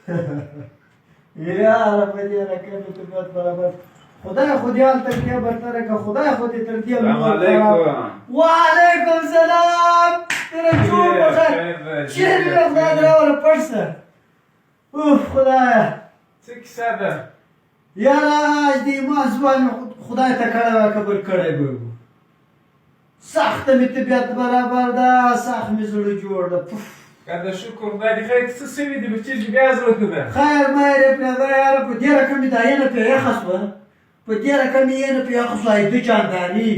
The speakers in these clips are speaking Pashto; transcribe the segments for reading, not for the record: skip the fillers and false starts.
یاره په دې رقم طبیعت برابر خدای خو دې هلته کې برتره که خدای خو دې تر دې سلام علیکم. وعلیکم سلام تیره جوړ بخیر چیرې مې خدای دې راوله پټ شه اوف خدایه څه کیسه ده یاره دې ما ځوان خدای ته کړی وه کبر کړی به و سخته مې طبیعت برابر ده سخت مې زړه جوړ ده که د شکر خدای دې خیر څه سوي دي بچې چې بیا زړه ښه ده خیر میر یې پرېږده یاره په دې رقم مې دا ینه پرې یخه شوه په دې رقم مې ینه پرې یخه شوه د جانداري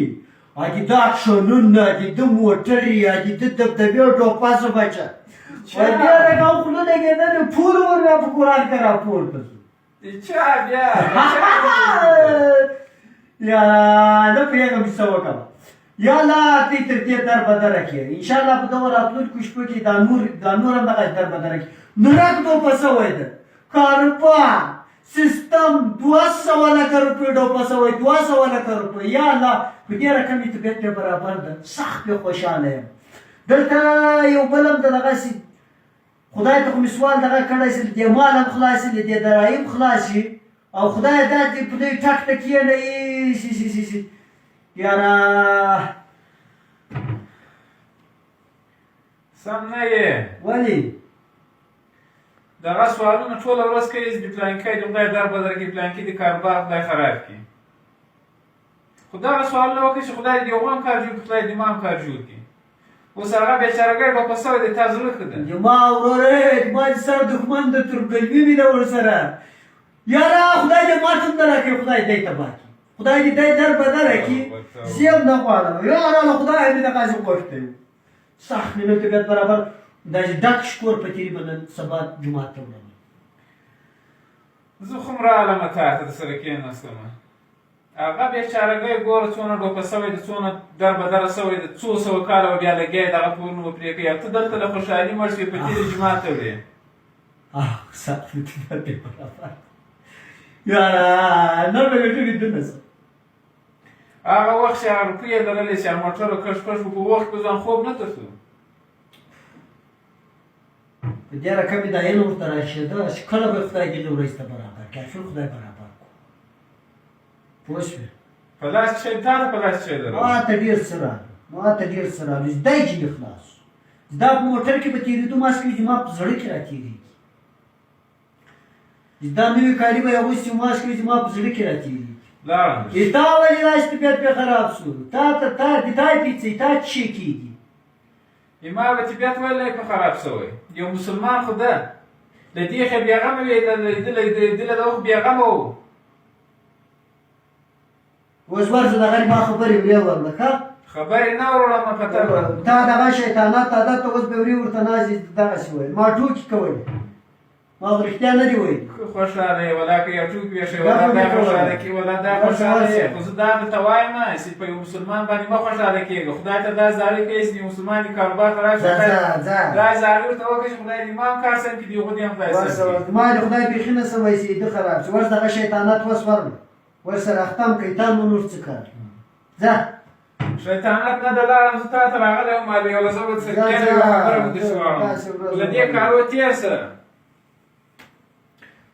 دي دا اکشنونه دي د موټرې دي د دبدبې او ټوپاسه بچه په دې رقم خوله لګېدلې پول ور بیا په قرآن کې راپورته شو د چا بیا یاره نه پوهېږم چې څه وکړم یا الله ته تر دې در بدره کړي انشاءالله په دغه راتلونکو شپو کې دا نور هم دغه در بدره کړي نورک ډوپه شوی ده کاروبار سیستم 200 لکه روپۍ ډوپه شوی 200 لکه روپۍ یا الله په دې رقم یې طبیعت پرې برابر ده سخت پرې خوشحاله یم دلته یو بل هم د دغسې خدای ته خو مې سوال دغه کړی چې له دې مال هم خلاص شي له دې درایم خلاص شي او خدای دا دې په دې ټک ټک کښېنوي یاره سم نه یې ولې دغه سوالونه ټوله ورځ کوي چې د پلانکي د خدای در بدر کړي پلانکي د کاروبار خدای خراب کړي خو دغه سوالونه وکړي چې خدای د یو هم کار جوړ کړي خدای د ما هم کار جوړ کړي اوس هغه بېچارهګۍ ډوپه شوی دی تا زړه ښه ده زما ورورې زما د سر دښمن د تربلوي مې ده ورسره یاره خدای دې ماته هم نه راکړي خدای دی تباه کړي خدای دې دی در بدره کړي زه هم نه غواړم یاره له خدایه مې دغسې غوښتی و سخت مې نن طبیعت برابر داسې ډک شکور په تېري به نن سبا جومات ته وړم زه خو هم راغلم تا ته درسره کېناستم هغه بېچارهګۍ ګوره څونه ډوپه شوی ده څونه در بدره شوی ده څو سوه کاله به بیا لګیا یې دغه پورونه به پرې کوي او ته دلته له خوشحالي مړ شوې په تېرې جومات ته وړې سخت مې طبیعت پرې برابر یاره نن به مې ټولې دننه شه هغه وخت چې هغه روپۍ یې لرلې چې هغه موټر کش کش و په وخت کې ځان خوب نه ته شو په دې رقم مې دا ینه ورته راشېده چې کله به خدای دې له ورځ ته برابر کړي اخر خدای برابر کړو پوه شوې په لاس کښې تا ته په لاس کښې لرل ما ته ډېر څه راغله ما ته ډېر څه راغله زده یې چې مې خلاص دا په موټر کې به تېرېدو ماس کوي چې ما په زړه کې را تېرېږي دا نوي کالي به یې اغوستي ماس کوي چې ما په زړه کې را تېرېږي لاړم تا ولې داسې طبیعت پرې خراب شو تا یې پیڅوي تا څه کېږي ما به طبیعت ولې په خراب شوی یو مسلمان خو ده له دې ښې بېغمه وي دله د خو بېغمه و اوس ورشه دغه ما خبرې ورې ورله ښه خبرې نه وروړم پته تا دغه شیطانات عادت ته اوس به ورې ورته ناستې دغسې ویل ما ټوکې کولې ما خو رښتیا نه دي ویلي خوشحاله یې ولا که یو ټوکې ویښې ولا دا خوشحاله کړي ولا دا خوشحاله یې خو زه دا درته وایم چې په یو مسلمان باندې مه خوشحاله کېږه خدای ته دا زارۍ کوي چې مسلمان دې کاروبار خراب شي دا زارۍ ورته وکړه چې خدای دې ما هم کار سم کړي د هغو دې هم خدای سم کړي ما د خدای بیخي نه سوی چې ده خراب شي ورس دغه شیطانات اوس ورله ورسره اختم کوي تا نو نور څه کار ځه شیطانت نه ده لاړم زه تا ته راغلی وم یو له زه به څه کېږم یوه خبره به درسې واړم له دې کارو تېر شه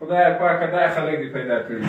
خدای پاکه دا خلک دې پیدا کړي